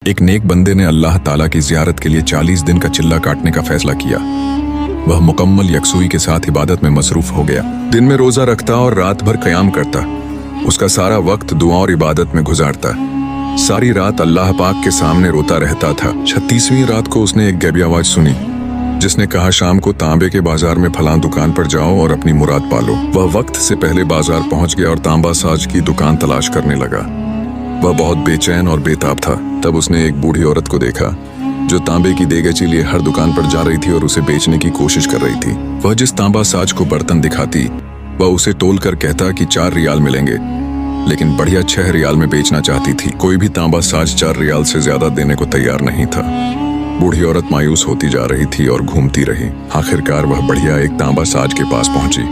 एक नेक बंदे ने अल्लाह ताला की जियारत के लिए 40 दिन का चिल्ला काटने का फैसला किया। वह मुकम्मल यकसुई के साथ इबादत में मसरूफ हो गया। दिन में रोजा रखता और रात भर क़याम करता। उसका सारा वक्त दुआ और इबादत में गुजारता। सारी रात अल्लाह पाक के सामने रोता रहता था। 36वीं रात को उसने एक गैबी आवाज सुनी जिसने कहा, शाम को तांबे के बाजार में फलां दुकान पर जाओ और अपनी मुराद पालो। वह वक्त से पहले बाजार पहुंच गया और तांबा साज की दुकान तलाश करने लगा। वह बहुत बेचैन और बेताब था। तब उसने एक बूढ़ी औरत को देखा जो तांबे की देगची लिए हर दुकान पर जा रही थी और उसे बेचने की कोशिश कर रही थी। वह जिस तांबा साज को बर्तन दिखाती वह उसे तोल कर कहता कि 4 रियाल मिलेंगे, लेकिन बढ़िया 6 रियाल में बेचना चाहती थी। कोई भी तांबा साज 4 रियाल से ज्यादा देने को तैयार नहीं था। बूढ़ी औरत मायूस होती जा रही थी और घूमती रही। आखिरकार वह बढ़िया एक तांबा साज के पास पहुंची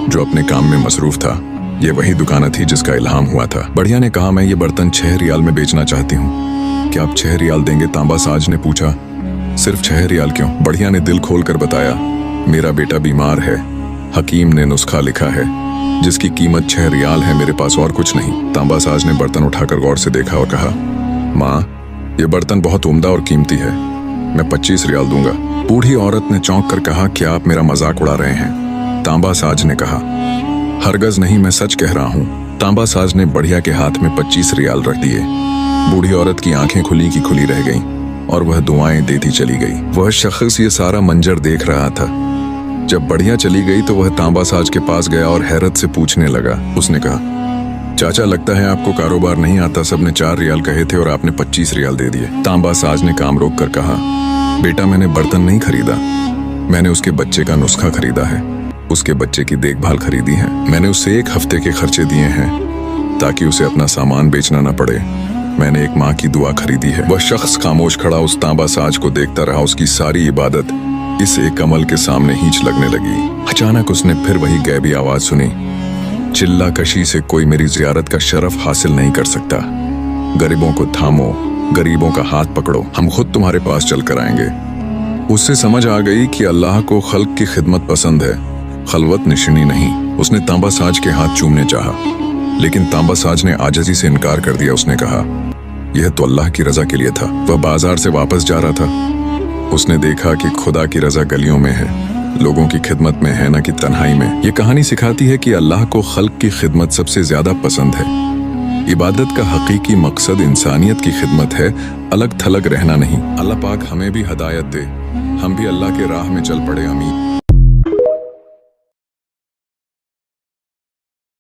जो अपने काम में मसरूफ था। ये वही दुकान थी जिसका इल्हाम हुआ था। बढ़िया ने कहा, मैं ये बर्तन 6 रियाल में बेचना चाहती हूँ, क्या आप 6 रियाल देंगे? तांबा साज ने पूछा, सिर्फ 6 रियाल क्यों? बढ़िया ने दिल खोल कर बताया, मेरा बेटा बीमार है, हकीम ने नुस्खा लिखा है जिसकी कीमत 6 रियाल है, मेरे पास और कुछ नहीं। तांबा साज ने बर्तन उठाकर गौर से देखा और कहा, माँ ये बर्तन बहुत उम्दा और कीमती है, मैं 25 रियाल दूंगा। बूढ़ी औरत ने चौंक कर कहा, क्या आप मेरा मजाक उड़ा रहे हैं? तांबा साज ने कहा, हरगज नहीं, मैं सच कह रहा हूँ। तांबा साज ने बढ़िया के हाथ में 25 रियाल रख दिए। बूढ़ी औरत की आंखें खुली की खुली रह गईं और वह दुआएं देती चली गई। वह शख्स ये सारा मंजर देख रहा था। जब बढ़िया चली गई तो वह तांबा साज के पास गया और हैरत से पूछने लगा। उसने कहा, चाचा लगता है आपको कारोबार नहीं आता, सबने 4 रियाल कहे थे और आपने 25 रियाल दे दिए। तांबा साज ने काम रोक कर कहा, बेटा मैंने बर्तन नहीं खरीदा, मैंने उसके बच्चे का नुस्खा खरीदा है, उसके बच्चे की देखभाल खरीदी है। मैंने उसे 1 हफ्ते के खर्चे दिए हैं ताकि उसे अपना सामान बेचना न पड़े। मैंने एक माँ की दुआ खरीदी है। वह शख्स खामोश खड़ा उस तांबा साज को देखता रहा। उसकी सारी इबादत इस एक अमल के सामने हींच लगने लगी। अचानक उसने फिर वही गैबी आवाज सुनी, चिल्ला कशी से कोई मेरी जियारत का शरफ हासिल नहीं कर सकता। गरीबों को थामो, गरीबों का हाथ पकड़ो, हम खुद तुम्हारे पास चल कर आएंगे। उससे समझ आ गई कि अल्लाह को खल्क की खिदमत पसंद है, खलवत निशनी नहीं। उसने तांबा साज के हाथ चूमने चाहा, लेकिन तांबा साज ने आजिज़ी से इनकार कर दिया। उसने कहा, यह तो अल्लाह की रजा के लिए था। वह बाजार से वापस जा रहा था। उसने देखा कि खुदा की रजा गलियों में है, लोगों की खिदमत में है, न कि तन्हाई में। ये कहानी सिखाती है कि अल्लाह को खल्क की खिदमत सबसे ज्यादा पसंद है। इबादत का हकीकी मकसद इंसानियत की खिदमत है, अलग थलग रहना नहीं। अल्लाह पाक हमें भी हदायत दे, हम भी अल्लाह के राह में चल पड़े। आमीन।